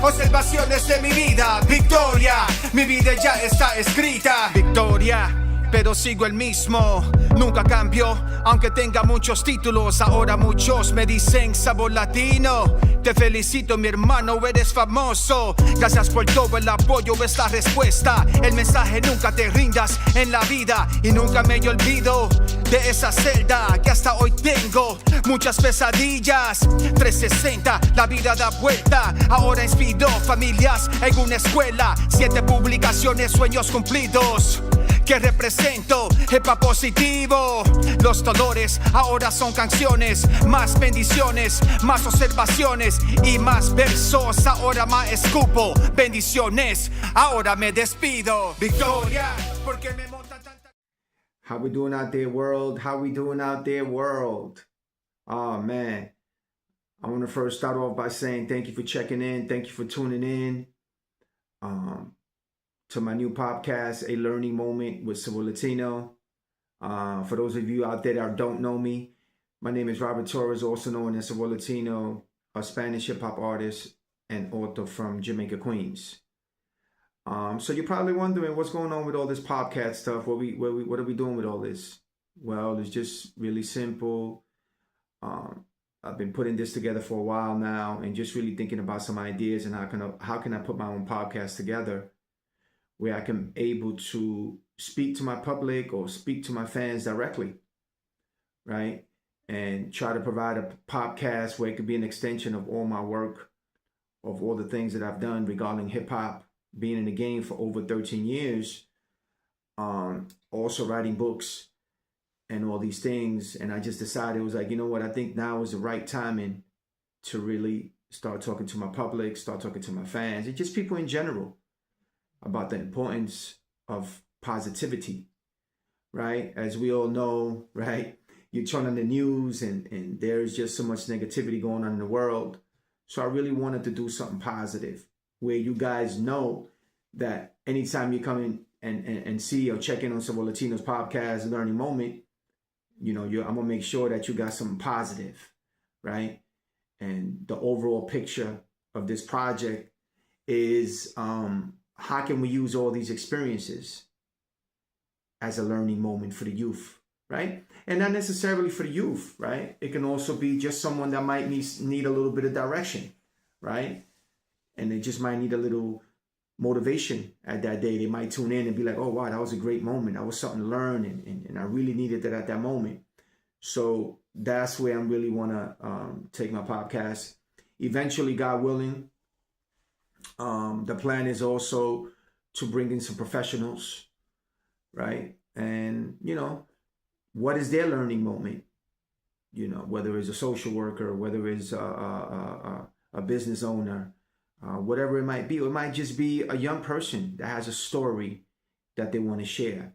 Observaciones de mi vida, victoria. Mi vida ya está escrita. Victoria. Pero sigo el mismo, nunca cambio, aunque tenga muchos títulos. Ahora muchos me dicen Sabor Latino. Te felicito, mi hermano, eres famoso. Gracias por todo el apoyo, es la respuesta. El mensaje: nunca te rindas en la vida. Y nunca me olvido de esa celda que hasta hoy tengo. Muchas pesadillas, 360, la vida da vuelta. Ahora inspiro familias en una escuela. 7 publicaciones, sueños cumplidos. Que represento, hip-hop positivo. Los dolores ahora son canciones. Más bendiciones, más observaciones y más versos. Ahora más escupo bendiciones. Ahora me despido. Victoria, porque me monta tanta. How we doing out there, world? How we doing out there, world? Oh, man. I want to first start off by saying thank you for checking in. Thank you for tuning in. To my new podcast, A Learning Moment with Sabor Latino. For those of you out there that don't know me, my name is Robert Torres, also known as Sabor Latino, a Spanish hip-hop artist and author from Jamaica, Queens. So you're probably wondering what's going on with all this podcast stuff. What are we doing with all this? Well, it's just really simple. I've been putting this together for a while now and just really thinking about some ideas and how can I put my own podcast together where I can able to speak to my public or speak to my fans directly, right? And try to provide a podcast where it could be an extension of all my work, of all the things that I've done regarding hip hop, being in the game for over 13 years, also writing books and all these things. And I just decided, it was like, you know what, I think now is the right timing to really start talking to my public, start talking to my fans, and just people in general, about the importance of positivity, right? As we all know, right? You turn on the news and there's just so much negativity going on in the world. So I really wanted to do something positive where you guys know that anytime you come in and see or check in on Sabor Latino's podcast, Learning Moment, you know, I'm gonna make sure that you got something positive, right? And the overall picture of this project is, how can we use all these experiences as a learning moment for the youth, right? And not necessarily for the youth, right? It can also be just someone that might need a little bit of direction, right? And they just might need a little motivation at that day. They might tune in and be like, oh, wow, that was a great moment. That was something to learn. And I really needed that at that moment. So that's where I really want to take my podcast. Eventually, God willing, the plan is also to bring in some professionals, right? And, you know, what is their learning moment? You know, whether it's a social worker, whether it's a business owner, whatever it might be. Or it might just be a young person that has a story that they want to share.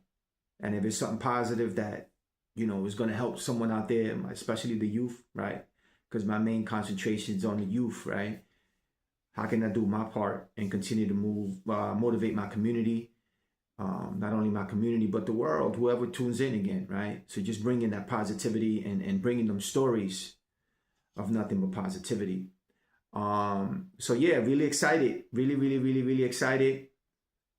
And if it's something positive that, you know, is going to help someone out there, especially the youth, right? Because my main concentration is on the youth, right? How can I do my part and continue to motivate my community? Not only my community, but the world, whoever tunes in again, right? So just bringing that positivity and bringing them stories of nothing but positivity. So yeah, really excited, really excited.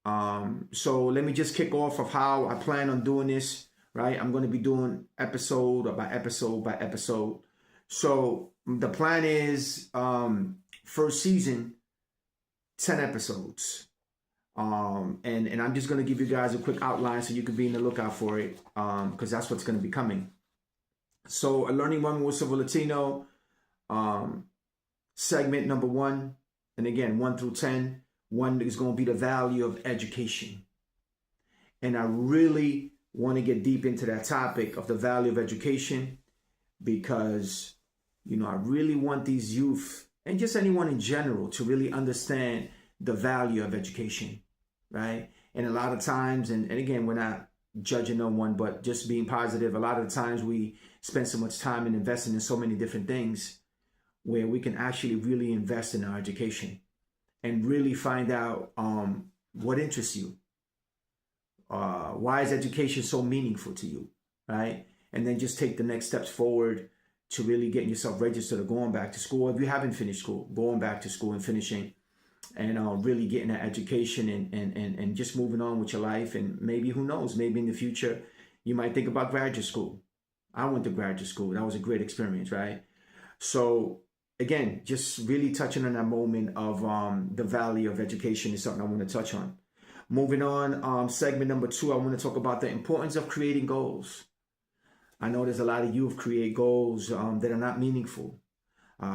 So let me just kick off of how I plan on doing this, right? I'm going to be doing episode by episode. So the plan is, first season, 10 episodes. And I'm just going to give you guys a quick outline so you can be in the lookout for it, because that's what's going to be coming. So a learning moment with Sabor Latino, segment number 1, and again, 1 through 10. 1 is going to be the value of education. And I really want to get deep into that topic of the value of education because, you know, I really want these youth and just anyone in general to really understand the value of education, right? And a lot of times, and again, we're not judging no one, but just being positive, a lot of the times we spend so much time and investing in so many different things where we can actually really invest in our education and really find out what interests you. Why is education so meaningful to you, right? And then just take the next steps forward to really getting yourself registered or going back to school. If you haven't finished school, going back to school and finishing and really getting that education and just moving on with your life. And maybe, who knows, maybe in the future you might think about graduate school. I went to graduate school. That was a great experience, right? So again, just really touching on that moment of the value of education is something I want to touch on. Moving on, segment number 2, I want to talk about the importance of creating goals. I know there's a lot of youth create goals that are not meaningful.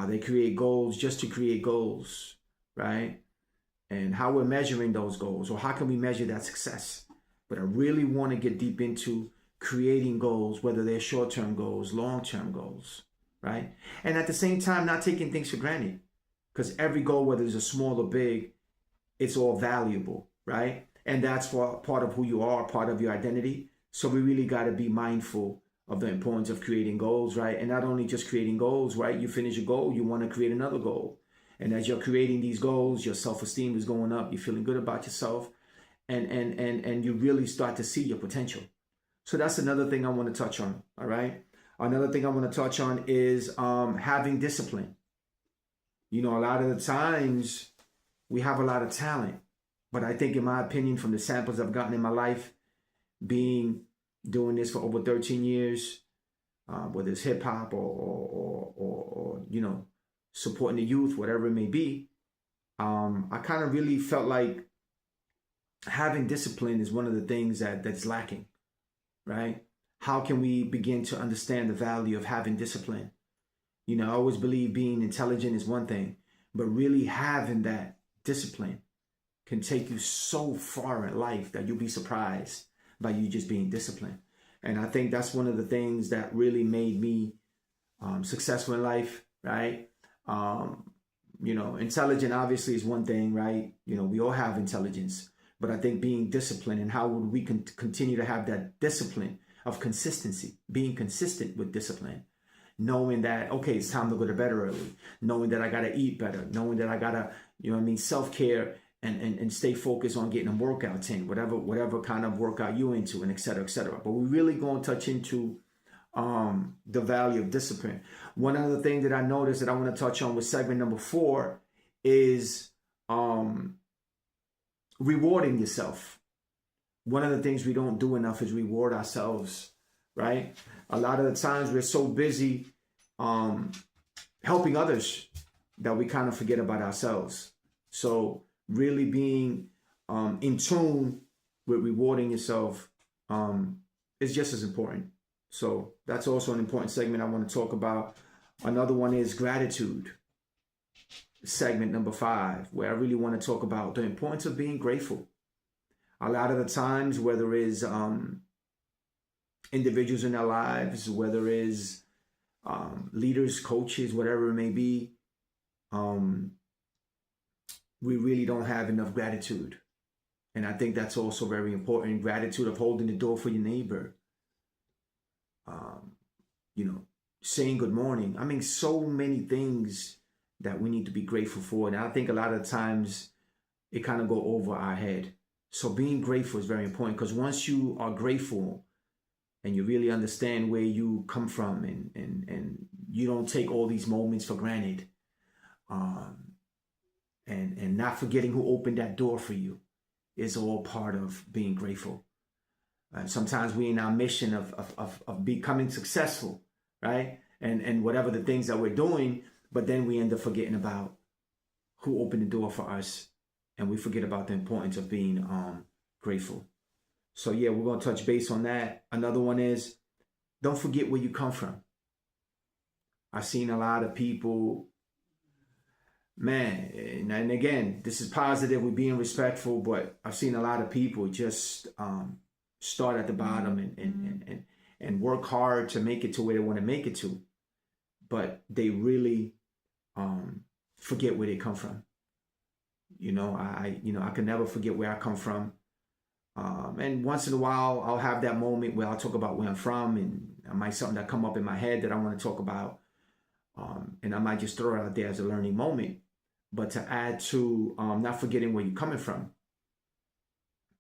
They create goals just to create goals, right? And how we're measuring those goals, or how can we measure that success? But I really want to get deep into creating goals, whether they're short-term goals, long-term goals, right? And at the same time, not taking things for granted, because every goal, whether it's a small or big, it's all valuable, right? And that's part of who you are, part of your identity. So we really got to be mindful of the importance of creating goals, right? And not only just creating goals, right? You finish a goal, you want to create another goal. And as you're creating these goals, your self-esteem is going up. You're feeling good about yourself, and you really start to see your potential. So that's another thing I want to touch on. All right. Another thing I want to touch on is having discipline. You know, a lot of the times we have a lot of talent, but I think, in my opinion, from the samples I've gotten in my life, doing this for over 13 years, whether it's hip hop or you know, supporting the youth, whatever it may be, I kind of really felt like having discipline is one of the things that's lacking, right? How can we begin to understand the value of having discipline? You know, I always believe being intelligent is one thing, but really having that discipline can take you so far in life that you'll be surprised by you just being disciplined. And I think that's one of the things that really made me successful in life, right? You know, intelligent obviously is one thing, right? You know, we all have intelligence, but I think being disciplined, and how would we continue to have that discipline of consistency, being consistent with discipline, knowing that, okay, it's time to go to bed early, knowing that I got to eat better, knowing that I got to, you know what I mean, self-care and stay focused on getting a workout in, whatever kind of workout you into, and et cetera, et cetera. But we're really going to touch into the value of discipline. One other thing that I noticed that I want to touch on with segment number 4 is rewarding yourself. One of the things we don't do enough is reward ourselves, right? A lot of the times we're so busy helping others that we kind of forget about ourselves. So really being in tune with rewarding yourself is just as important. So that's also an important segment I want to talk about. Another one is gratitude. Segment number 5, where I really want to talk about the importance of being grateful. A lot of the times, whether it's individuals in our lives, whether it's leaders, coaches, whatever it may be, we really don't have enough gratitude. And I think that's also very important. Gratitude of holding the door for your neighbor. You know, saying good morning. I mean, so many things that we need to be grateful for. And I think a lot of times it kind of go over our head. So being grateful is very important, because once you are grateful and you really understand where you come from, and you don't take all these moments for granted, and not forgetting who opened that door for you, is all part of being grateful. Sometimes we in our mission of becoming successful, right? And whatever the things that we're doing, but then we end up forgetting about who opened the door for us, and we forget about the importance of being grateful. So yeah, we're going to touch base on that. Another one is, don't forget where you come from. I've seen a lot of people, man, and again, this is positive, we're being respectful, but I've seen a lot of people just start at the bottom and work hard to make it to where they want to make it to, but they really forget where they come from. You know, I can never forget where I come from. And once in a while, I'll have that moment where I'll talk about where I'm from, and I might something that come up in my head that I want to talk about. And I might just throw it out there as a learning moment. But to add to not forgetting where you're coming from.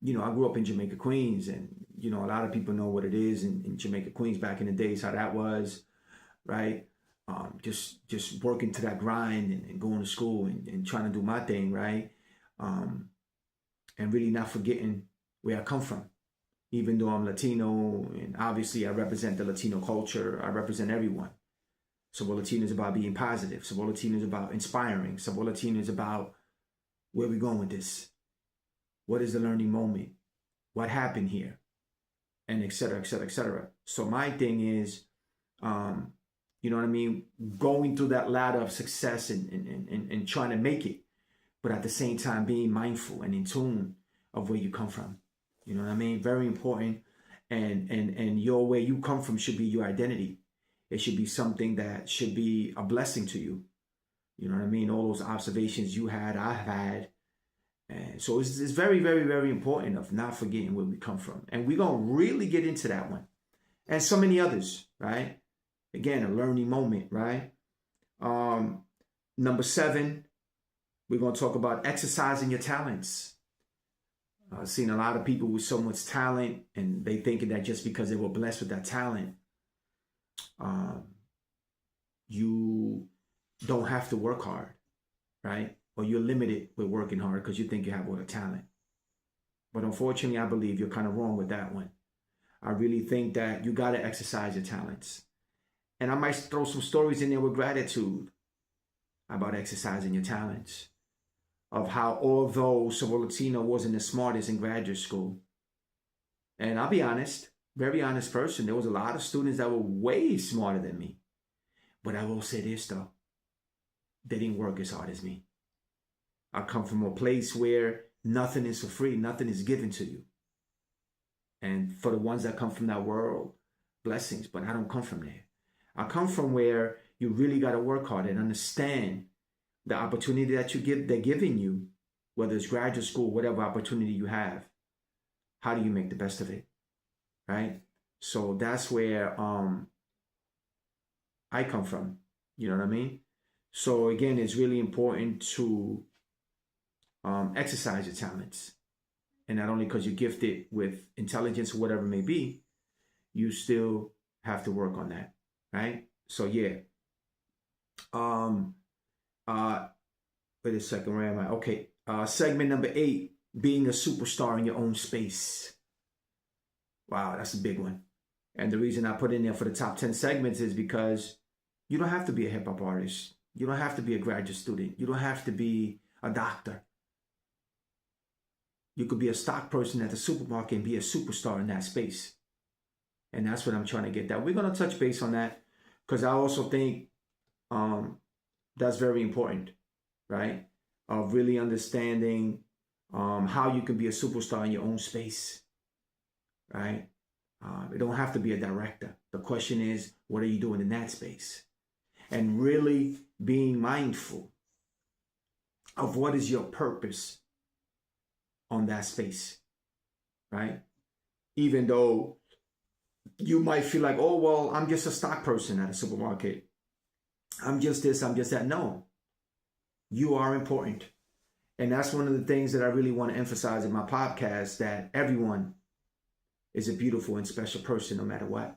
You know, I grew up in Jamaica, Queens, and, you know, a lot of people know what it is in Jamaica, Queens back in the days, how that was, right? Just working to that grind and going to school and trying to do my thing, right? and really not forgetting where I come from. Even though I'm Latino, and obviously I represent the Latino culture, I represent everyone. Sabor Latino is about being positive. Sabor Latino is about inspiring. Sabor Latino is about where we're going with this. What is the learning moment? What happened here? And et cetera, et cetera, et cetera. So my thing is, you know what I mean? Going through that ladder of success and trying to make it, but at the same time being mindful and in tune of where you come from. You know what I mean? Very important. And your where you come from should be your identity. It should be something that should be a blessing to you. You know what I mean? All those observations you had, I've had. And so it's very, very, very important of not forgetting where we come from. And we're going to really get into that one. And so many others, right? Again, a learning moment, right? Number 7, we're going to talk about exercising your talents. I've seen a lot of people with so much talent, and they thinking that just because they were blessed with that talent, you don't have to work hard, right? Or you're limited with working hard because you think you have all the talent. But unfortunately, I believe you're kind of wrong with that one. I really think that you got to exercise your talents. And I might throw some stories in there with gratitude about exercising your talents. Of how, although Sabor Latino wasn't the smartest in graduate school, and I'll be honest, very honest person, there was a lot of students that were way smarter than me. But I will say this though, they didn't work as hard as me. I come from a place where nothing is for free, nothing is given to you. And for the ones that come from that world, blessings, but I don't come from there. I come from where you really got to work hard and understand the opportunity that they're giving you, whether it's graduate school, whatever opportunity you have. How do you make the best of it, right? So that's where I come from. You know what I mean? So again, it's really important to exercise your talents. And not only because you're gifted with intelligence or whatever it may be, you still have to work on that, right? So yeah. Wait a second, where am I? Okay. Segment number 8, being a superstar in your own space. Wow, that's a big one. And the reason I put in there for the top 10 segments is because you don't have to be a hip hop artist. You don't have to be a graduate student. You don't have to be a doctor. You could be a stock person at the supermarket and be a superstar in that space. And that's what I'm trying to get at. We're going to touch base on that because I also think that's very important, right? Of really understanding how you can be a superstar in your own space, right? It don't have to be a director. The question is, what are you doing in that space? And really being mindful of what is your purpose on that space, right? Even though you might feel like, oh, well, I'm just a stock person at a supermarket. I'm just this, I'm just that. No, you are important. And that's one of the things that I really want to emphasize in my podcast, that everyone is a beautiful and special person no matter what.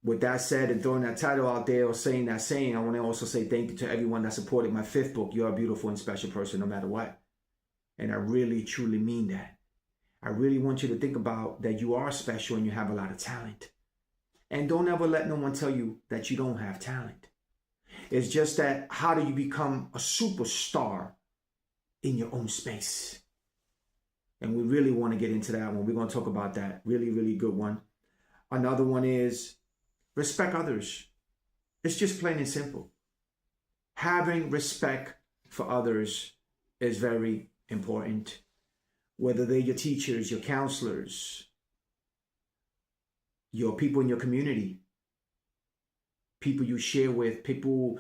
With that said, and throwing that title out there or saying that saying, I want to also say thank you to everyone that supported my 5th book, You're a Beautiful and Special Person no matter what. And I really, truly mean that. I really want you to think about that you are special and you have a lot of talent. And don't ever let no one tell you that you don't have talent. It's just that, how do you become a superstar in your own space? And we really want to get into that one. We're going to talk about that. Really, really good one. Another one is respect others. It's just plain and simple. Having respect for others is very important. Whether they're your teachers, your counselors, your people in your community, people you share with, people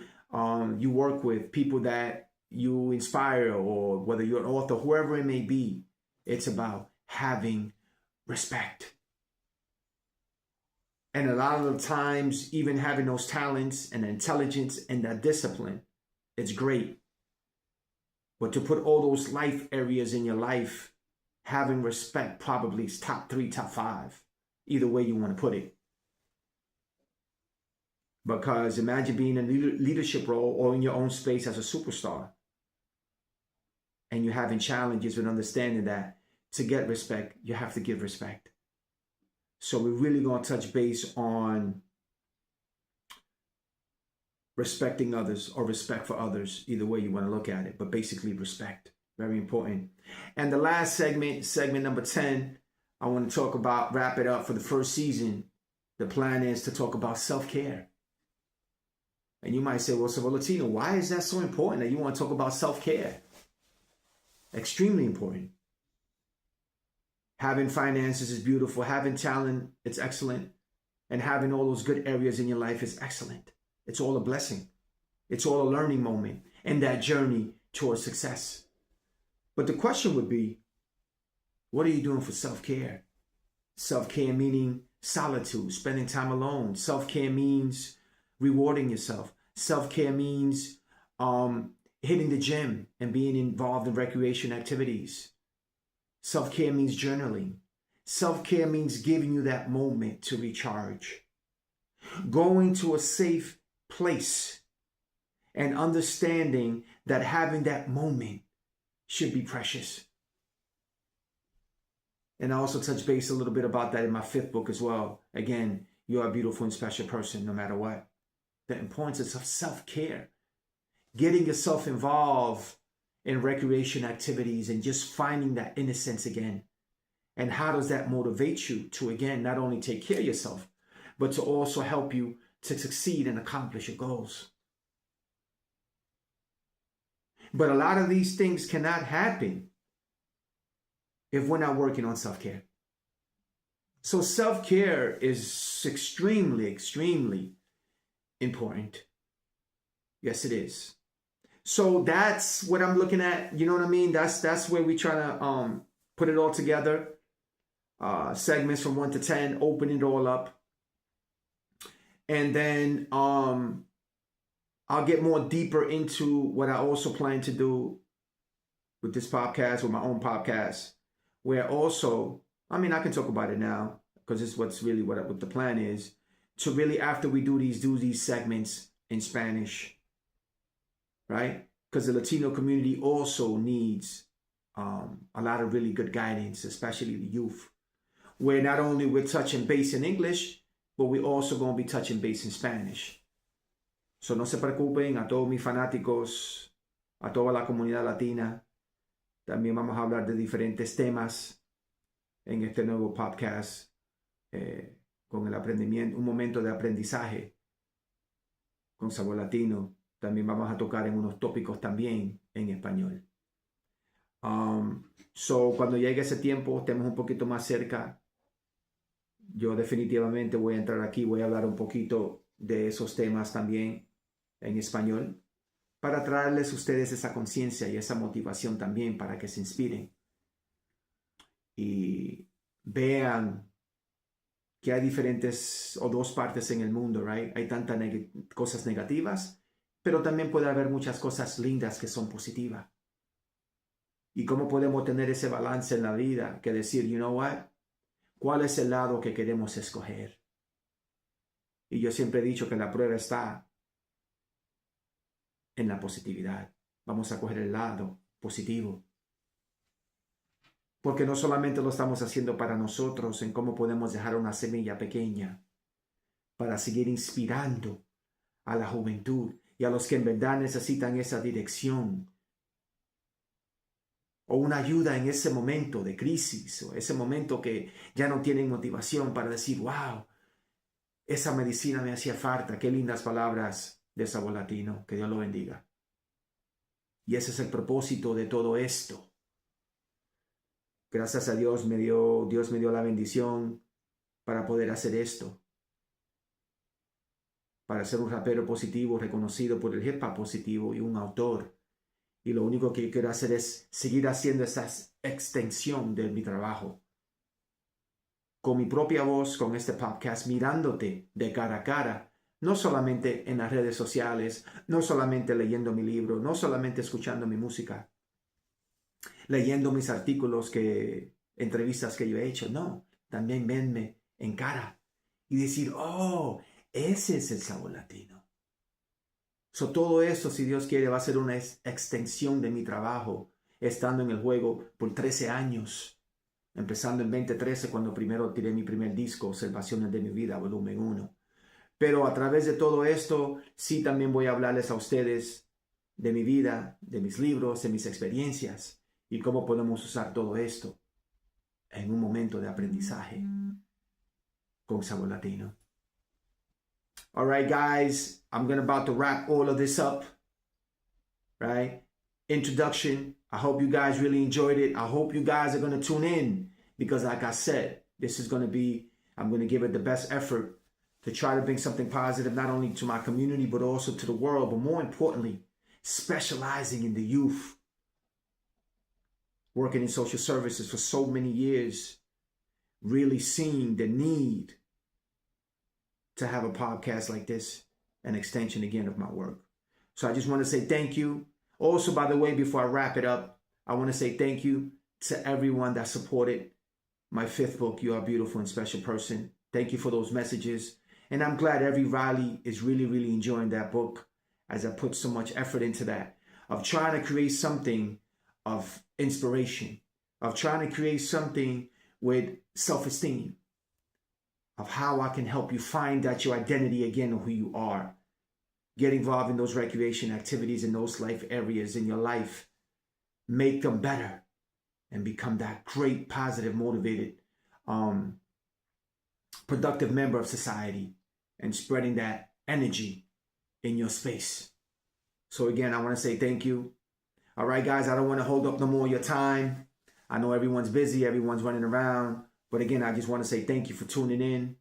you work with, people that you inspire, or whether you're an author, whoever it may be, it's about having respect. And a lot of the times, even having those talents and intelligence and that discipline, it's great. But to put all those life areas in your life, having respect probably is top 3, top 5. Either way you want to put it. Because imagine being in a leadership role or in your own space as a superstar. and you're having challenges with understanding that to get respect, you have to give respect. So we're really going to touch base on respecting others or respect for others, either way you want to look at it, but basically respect, very important. And the last segment number 10, I want to wrap it up for the first season. The plan is to talk about self-care. And you might say, well, Sabor Latino, why is that so important that you want to talk about self-care? Extremely important. Having finances is beautiful. Having talent, it's excellent. And having all those good areas in your life is excellent. It's all a blessing. It's all a learning moment in that journey towards success. But the question would be, what are you doing for self-care? Self-care meaning solitude, spending time alone. Self-care means rewarding yourself. Self-care means hitting the gym and being involved in recreation activities. Self-care means journaling. Self-care means giving you that moment to recharge. Going to a safe place and understanding that having that moment should be precious. And I also touch base a little bit about that in my 5th book as well. Again, you are a beautiful and special person no matter what. The importance of self-care. Getting yourself involved in recreation activities and just finding that innocence again. And how does that motivate you to, again, not only take care of yourself, but to also help you to succeed and accomplish your goals. But a lot of these things cannot happen if we're not working on self-care. So self-care is extremely, extremely important. Yes, it is. So that's what I'm looking at. You know what I mean? That's where we try to put it all together. Segments from 1 to 10, open it all up. And then I'll get more deeper into what I also plan to do with this podcast, with my own podcast, where also, I mean, I can talk about it now because it's what's really what the plan is, to really, after we do these segments in Spanish, right? Because the Latino community also needs a lot of really good guidance, especially the youth, where not only we're touching base in English, but we're also going to be touching base in Spanish. So no se preocupen, a todos mis fanáticos, a toda la comunidad latina. También vamos a hablar de diferentes temas en este nuevo podcast con el aprendimiento, un momento de aprendizaje con Sabor Latino. También vamos a tocar en unos tópicos también en español. So cuando llegue ese tiempo, estemos un poquito más cerca. Yo definitivamente voy a entrar aquí, voy a hablar un poquito de esos temas también en español, para traerles a ustedes esa conciencia y esa motivación también para que se inspiren y vean que hay diferentes o dos partes en el mundo, right? Hay tantas cosas negativas, pero también puede haber muchas cosas lindas que son positivas. Y cómo podemos tener ese balance en la vida, que decir, you know what, ¿cuál es el lado que queremos escoger? Y yo siempre he dicho que la prueba está en la positividad. Vamos a coger el lado positivo. Porque no solamente lo estamos haciendo para nosotros, en cómo podemos dejar una semilla pequeña para seguir inspirando a la juventud y a los que en verdad necesitan esa dirección o una ayuda en ese momento de crisis o ese momento que ya no tienen motivación para decir, wow, esa medicina me hacía falta. Qué lindas palabras de Sabor Latino. Que Dios lo bendiga. Y ese es el propósito de todo esto. Gracias a Dios Dios me dio la bendición para poder hacer esto. Para ser un rapero positivo, reconocido por el hip hop positivo y un autor. Y lo único que quiero hacer es seguir haciendo esa extensión de mi trabajo. Con mi propia voz, con este podcast, mirándote de cara a cara. No solamente en las redes sociales, no solamente leyendo mi libro, no solamente escuchando mi música, leyendo mis artículos, entrevistas que yo he hecho. No, también verme en cara y decir, oh, ese es el Sabor Latino. So, todo esto, si Dios quiere, va a ser una extensión de mi trabajo estando en el juego por 13 años. Empezando en 2013 cuando primero tiré mi primer disco, Observaciones de mi vida, volumen 1. Pero a través de todo esto, sí también voy a hablarles a ustedes de mi vida, de mis libros, de mis experiencias y cómo podemos usar todo esto en un momento de aprendizaje con Sabor Latino. All right, guys, I'm about to wrap all of this up, right? Introduction. I hope you guys really enjoyed it. I hope you guys are going to tune in because like I said, this is going to be, I'm going to give it the best effort to try to bring something positive, not only to my community, but also to the world, but more importantly, specializing in the youth. Working in social services for so many years, really seeing the need to have a podcast like this, an extension again of my work. So I just want to say thank you. Also, by the way, before I wrap it up, I want to say thank you to everyone that supported my 5th book, You Are a Beautiful and Special Person. Thank you for those messages. And I'm glad everybody is really, really enjoying that book as I put so much effort into that, of trying to create something of inspiration, of trying to create something with self-esteem, of how I can help you find out your identity again of who you are. Get involved in those recreation activities in those life areas in your life. Make them better and become that great, positive, motivated, productive member of society and spreading that energy in your space. So again, I want to say thank you. All right, guys, I don't want to hold up no more of your time. I know everyone's busy, everyone's running around. But again, I just want to say thank you for tuning in.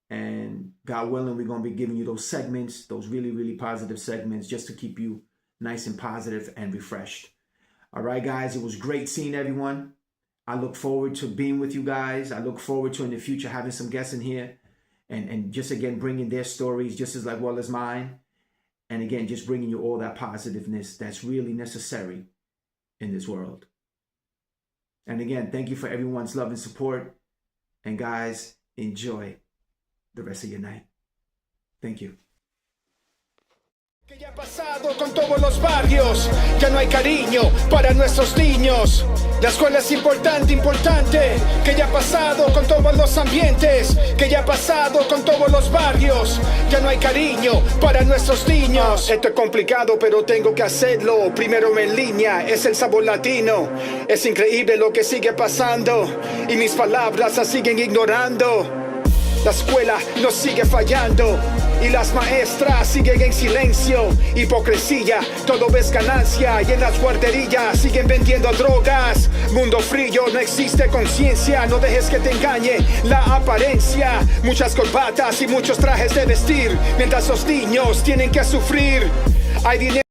And God willing, we're going to be giving you those segments, those really, really positive segments just to keep you nice and positive and refreshed. All right, guys, it was great seeing everyone. I look forward to being with you guys. I look forward to in the future having some guests in here and just again, bringing their stories just as well as mine. And again, just bringing you all that positiveness that's really necessary in this world. And again, thank you for everyone's love and support. And guys, enjoy the rest of your night. Thank you. ¿Qué ya ha pasado con todos los barrios? Ya no hay cariño para nuestros niños. La escuela es importante, importante. ¿Qué ya ha pasado con todos los ambientes? ¿Qué ya ha pasado con todos los barrios? Ya no hay cariño para nuestros niños. Esto es complicado, pero tengo que hacerlo. Primero en línea, es el sabor latino. Es increíble lo que sigue pasando y mis palabras las siguen ignorando. La escuela nos sigue fallando y las maestras siguen en silencio. Hipocresía, todo es ganancia y en las guarderías siguen vendiendo drogas. Mundo frío, no existe conciencia, no dejes que te engañe la apariencia. Muchas corbatas y muchos trajes de vestir, mientras los niños tienen que sufrir. Hay dinero